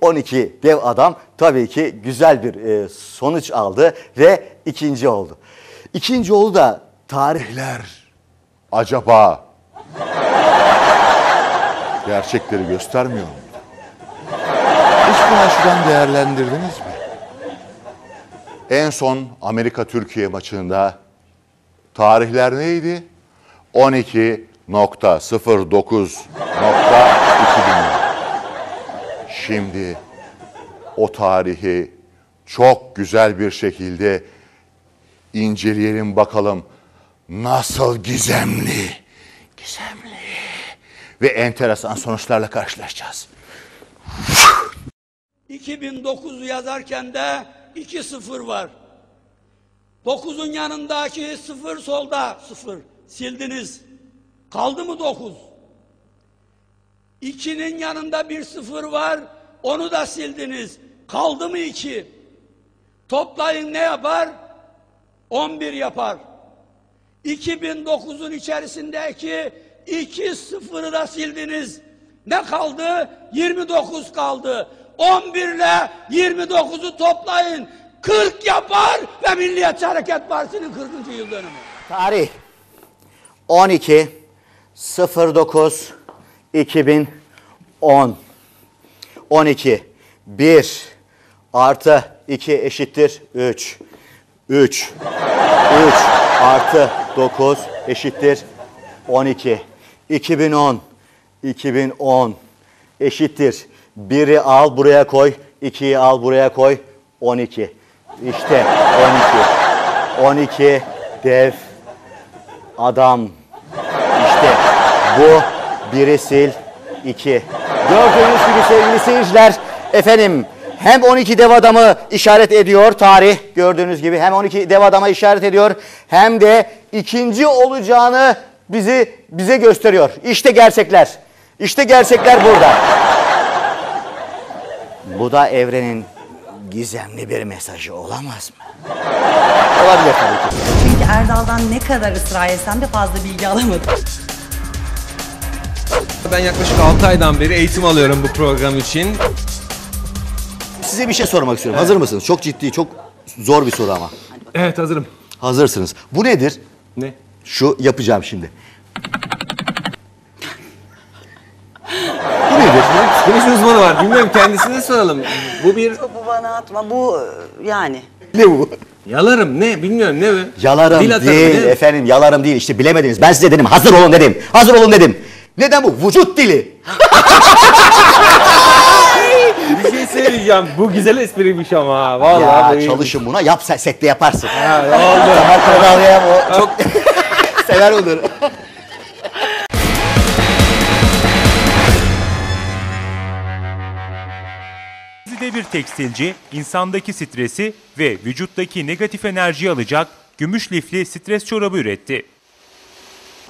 12 dev adam tabii ki güzel bir sonuç aldı ve ikinci oldu. İkinci oldu da tarihler Acaba gerçekleri göstermiyor mu? Hiç bu açıdan değerlendirdiniz mi? En son Amerika-Türkiye maçında tarihler neydi? 12.09.2000. Şimdi o tarihi çok güzel bir şekilde inceleyelim bakalım. Nasıl gizemli ve enteresan sonuçlarla karşılaşacağız. 2009'u yazarken de 2-0 var. 9'un yanındaki 0 solda 0. Sildiniz. Kaldı mı 9? 2'nin yanında bir 0 var. Onu da sildiniz. Kaldı mı 2? Toplayın ne yapar? 11 yapar. 2009'un içerisindeki 2-0'ı da sildiniz. Ne kaldı? 29 kaldı. 11 ile 29'u toplayın. 40 yapar ve Milliyetçi Hareket Partisi'nin 40. yıl dönümü. Tarih 12.09.2010. 12 1 artı 2 eşittir 3. 3 artı 9 eşittir 12. 2010 eşittir. 1'i al buraya koy, 2'yi al buraya koy, 12. İşte 12 dev adam. İşte bu, biri sil, 2. Gördüğünüz gibi sevgili seyirciler, efendim hem 12 dev adamı işaret ediyor tarih, gördüğünüz gibi hem 12 dev adama işaret ediyor, hem de ikinci olacağını bize gösteriyor. İşte gerçekler. İşte gerçekler burada. Bu da evrenin gizemli bir mesajı olamaz mı? Olabilir tabii ki. Çünkü Erdal'dan ne kadar ısrar etsem de fazla bilgi alamadım. Ben yaklaşık 6 aydan beri eğitim alıyorum bu program için. Size bir şey sormak istiyorum. Evet. Hazır mısınız? Çok ciddi, çok zor bir soru ama. Evet, hazırım. Hazırsınız. Bu nedir? Ne? Şu yapacağım şimdi. Bu nedir? Psikoloji uzmanı var. Bilmiyorum, kendisine soralım. Bu bir... Topu bana atma. Bu yani. Ne bu? Yalarım. Ne? Bilmiyorum. Ne bu? Yalarım Dil atarım, değil efendim. Yalarım değil. İşte bilemediniz. Ben size dedim. Hazır olun dedim. Hazır olun dedim. Neden bu? Vücut dili. Bir şey söyleyeceğim. Bu güzel espriymiş ama. Vallahi ya çalışın buna. Yap, sette yaparsın. Ha, oldu. Kemal Karalallı'ya o çok sever onları. Bir tekstilci insandaki stresi ve vücuttaki negatif enerjiyi alacak gümüş lifli stres çorabı üretti.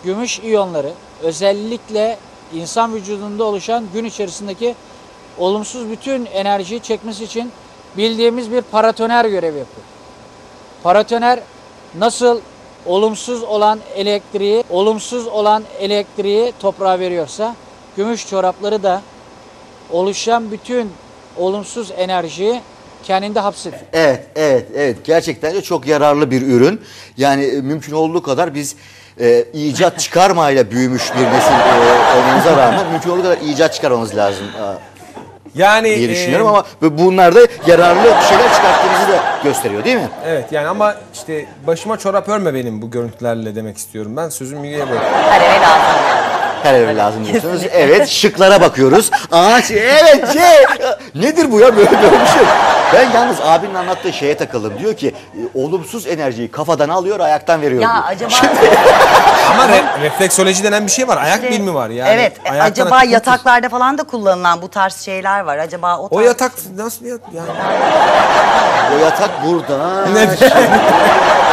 Gümüş iyonları özellikle insan vücudunda oluşan gün içerisindeki olumsuz bütün enerjiyi çekmesi için bildiğimiz bir paratoner görevi yapıyor. Paratoner nasıl olumsuz olan elektriği toprağa veriyorsa, gümüş çorapları da oluşan bütün olumsuz enerjiyi kendinde hapsediyor. Evet. Gerçekten de çok yararlı bir ürün. Yani mümkün olduğu kadar biz icat çıkarmayla büyümüş bir nesil olmamıza rağmen mümkün olduğu kadar icat çıkarmamız lazım. Yani diye düşünüyorum ama bunlar da yararlı şeyler çıkarttığımızı da gösteriyor değil mi? Evet yani ama işte başıma çorap örme benim bu görüntülerle demek istiyorum ben. Sözüm Müge'ye bırak. Her eve lazım. Her eve lazım diyorsunuz. Evet, şıklara bakıyoruz. Nedir bu ya, böyle bir şey? Ben yalnız abinin anlattığı şeye takıldım. Diyor ki olumsuz enerjiyi kafadan alıyor, ayaktan veriyor Ya diyor. acaba... Ama refleksoloji denen bir şey var. Ayak bilimi var yani. Evet. Acaba yataklarda falan da kullanılan bu tarz şeyler var. Acaba o tarz... O yatak nasıl bir yatak? Yani... O yatak burada. Ne?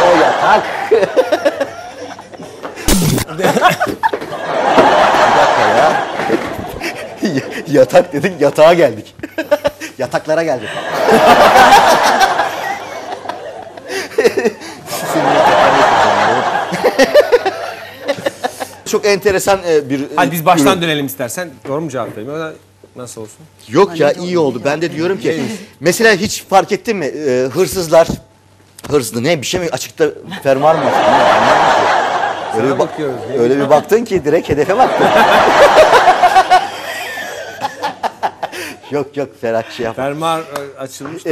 O yatak. Bir dakika ya. Yatak dedik, yatağa geldik. Yataklara geldik. Çok enteresan bir... Hadi biz baştan dönelim istersen. Doğru mu cevap vereyim? nasıl olsun? Yok ya iyi oldu. Ben de diyorum ki mesela hiç fark ettin mi? Hırsızlar ne bir şey mi açıkta fermuar mı? Öyle bir, bakıyoruz. öyle bir baktın ki direkt hedefe baktın. Yok Ferhat şey yapma. Fermuar açılmış.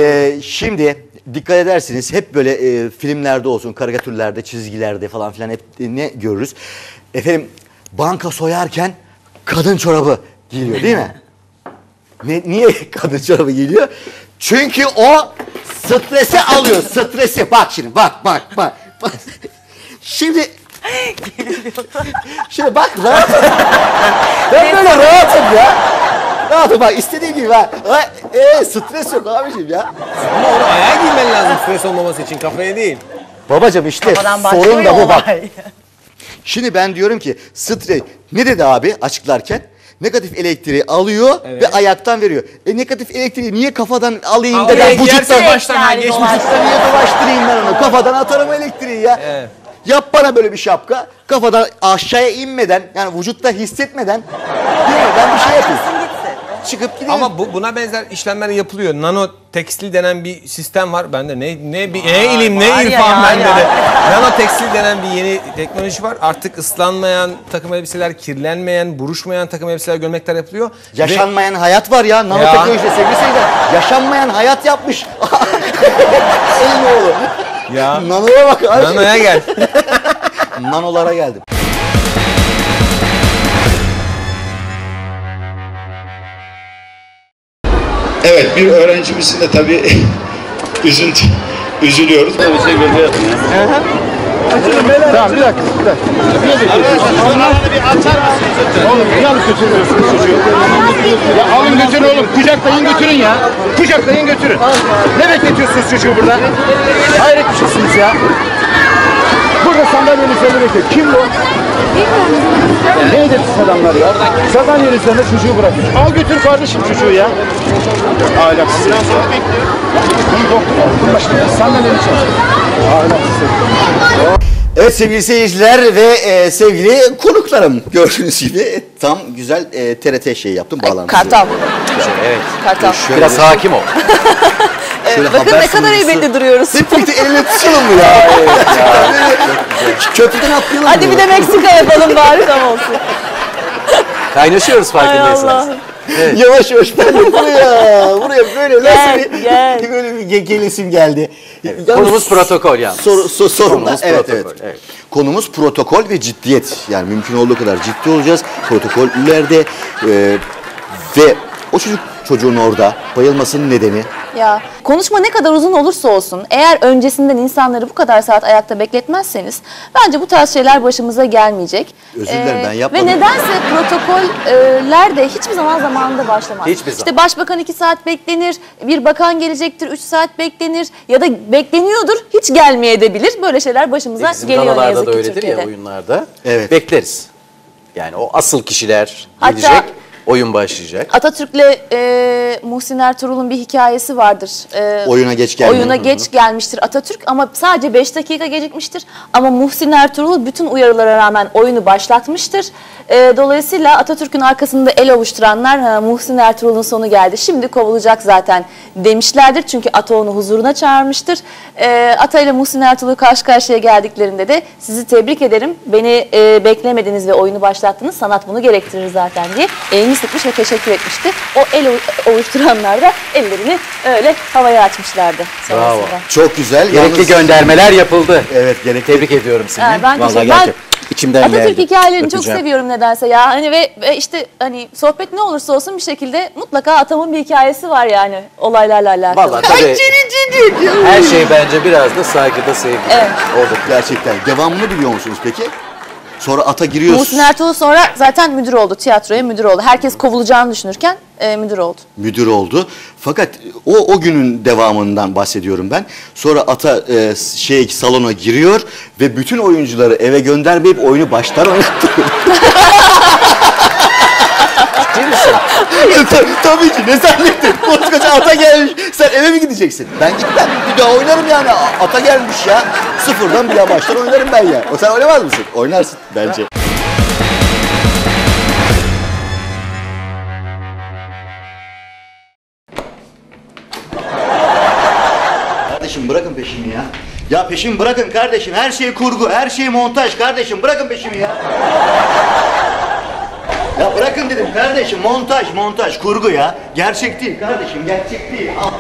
Şimdi dikkat edersiniz hep böyle filmlerde olsun, karikatürlerde, çizgilerde falan filan hep ne görürüz? Efendim banka soyarken kadın çorabı giyiliyor değil mi? Niye kadın çorabı giyiliyor? Çünkü o stresi alıyor, stresi. Bak şimdi, bak. Şimdi bak rahatım. Ben böyle rahatım ya. Rahatım bak istediğim gibi bak. Stres yok abiciğim ya. Ama onu ayağa giymen lazım stres olmaması için, kafaya değil. Babacım işte Kafadan sorun da bu bak. olay. Şimdi ben diyorum ki stres ne dedi abi açıklarken? Negatif elektriği alıyor ve ayaktan veriyor. Negatif elektriği niye kafadan alayım da ben vücuttan baştan Yani geçmiş. vücuttan niye dolaştırayım ben onu? Kafadan atarım elektriği ya. Evet. Yap bana böyle bir şapka. Kafadan aşağıya inmeden yani vücutta hissetmeden değil mi? Ben bir şey yapayım. Çıkıp gideyim. Ama buna benzer işlemler yapılıyor. Nano tekstil denen bir sistem var. Bende ne ilim ne var ya, irfan ya, bende ya. de. Nano tekstil denen bir yeni teknoloji var. Artık ıslanmayan takım elbiseler, kirlenmeyen, buruşmayan takım elbiseler, gömlekler yapılıyor. Yaşanmayan hayat var ya. Nanoteknolojide sevgili seyirciler. Yaşanmayan hayat yapmış. Elin oğlu. Ya. Nanoya bak abi. Nano'ya gel. Nanolara geldim. Evet, bir öğrencimizin de tabii üzülüyoruz. Tamam bir dakika. Bir açar mısınız? Oğlum niye alıp götürüyorsunuz çocuğu? Ya alın götürün oğlum. Kucaklayın götürün ya. Kucaklayın götürün. Ne bekletiyorsunuz çocuğu burada? Hayret bir şeysiniz ya. Burada sandalyenin üzerinde bekliyor. Kim bu? Ne edepsiz adamlar ya. Sandalyenin üzerinde çocuğu bırakın. Al götür kardeşim çocuğu ya. Ahlaksız. Biraz sonra bekliyor. Bunu doktor başında sandalyenin içerisinde. Ahlaksız. Evet sevgili seyirciler ve sevgili konuklarım gördüğünüz gibi tam güzel TRT şeyi yaptım bağlantısı. Kartal. Evet. Kartal. Biraz hakim ol. Bakın ne kadar heybetli duruyoruz. Hep birlikte el ele tutuşalım mı ya? Köprüden atlayalım Hadi bir de Meksika yapalım bari tam olsun. Kaynaşıyoruz farkındaysanız. Evet. Yavaş ben de buraya böyle Gel. böyle bir gelesim geldi. Konumuz protokol yani. Sorun evet. Konumuz protokol ve ciddiyet. Yani mümkün olduğu kadar ciddi olacağız. Protokollerde ve o çocuğun orada bayılmasının nedeni. Ya konuşma ne kadar uzun olursa olsun eğer öncesinden insanları bu kadar saat ayakta bekletmezseniz bence bu tarz şeyler başımıza gelmeyecek. Özür dilerim ben yapmadım. Ve nedense protokoller de hiçbir zaman zamanında başlamaz. Hiçbir zaman. İşte başbakan 2 saat beklenir, bir bakan gelecektir 3 saat beklenir ya da bekleniyordur hiç gelmeyebilir. Böyle şeyler başımıza Bizim geliyor ne galalarda yazık da ki öyledir Türkiye'de. ya oyunlarda. Evet. Bekleriz. Yani o asıl kişiler Hatta- gelecek, oyun başlayacak. Atatürk'le Muhsin Ertuğrul'un bir hikayesi vardır. Oyuna geç geldi. Oyuna geç gelmiştir Atatürk ama sadece 5 dakika gecikmiştir. Ama Muhsin Ertuğrul bütün uyarılara rağmen oyunu başlatmıştır. Dolayısıyla Atatürk'ün arkasında el ovuşturanlar Muhsin Ertuğrul'un sonu geldi. Şimdi kovulacak zaten demişlerdir. Çünkü Ata onu huzuruna çağırmıştır. Ata ile Muhsin Ertuğrul karşı karşıya geldiklerinde de sizi tebrik ederim. Beni beklemediniz ve oyunu başlattınız. Sanat bunu gerektirir zaten diye elini sıkmış ve teşekkür etmişti. O el ovuşturanlar da ellerini öyle havaya açmışlardı sonrasında. Bravo. Çok güzel. Gerekli göndermeler yapıldı. Evet gerekli. Tebrik ediyorum seni. Ben Vallahi teşekkür- gerçekten içimden geldi. Atatürk hikayelerini çok Öpeceğim. seviyorum nedense ya. Hani ve işte hani sohbet ne olursa olsun bir şekilde mutlaka atamın bir hikayesi var yani olaylarla alakalı. Vallahi tabii her şey bence biraz da saygıda sevgi. Evet. Orada Gerçekten. Devamını biliyor musunuz peki? Sonra ata giriyoruz. Muhsin Ertuğrul sonra zaten müdür oldu. Tiyatroya müdür oldu. Herkes kovulacağını düşünürken müdür oldu. Müdür oldu. Fakat o günün devamından bahsediyorum ben. Sonra ata salona giriyor ve bütün oyuncuları eve göndermeyip oyunu baştan oynattırıyor. Ciddi misin? Tabii ki ne zannettin? Koskoca ata gelmiş. Sen eve mi gideceksin? Ben gitmem. Bir daha oynarım yani. Ata gelmiş ya. Sıfırdan bir daha baştan oynarım ben ya. Sen oynamaz mısın? Oynarsın bence. Ya peşimi bırakın kardeşim. Her şey kurgu, her şey montaj kardeşim. Bırakın peşimi ya. Ya bırakın dedim kardeşim. Montaj, kurgu ya. Gerçek değil kardeşim, gerçek değil. Al.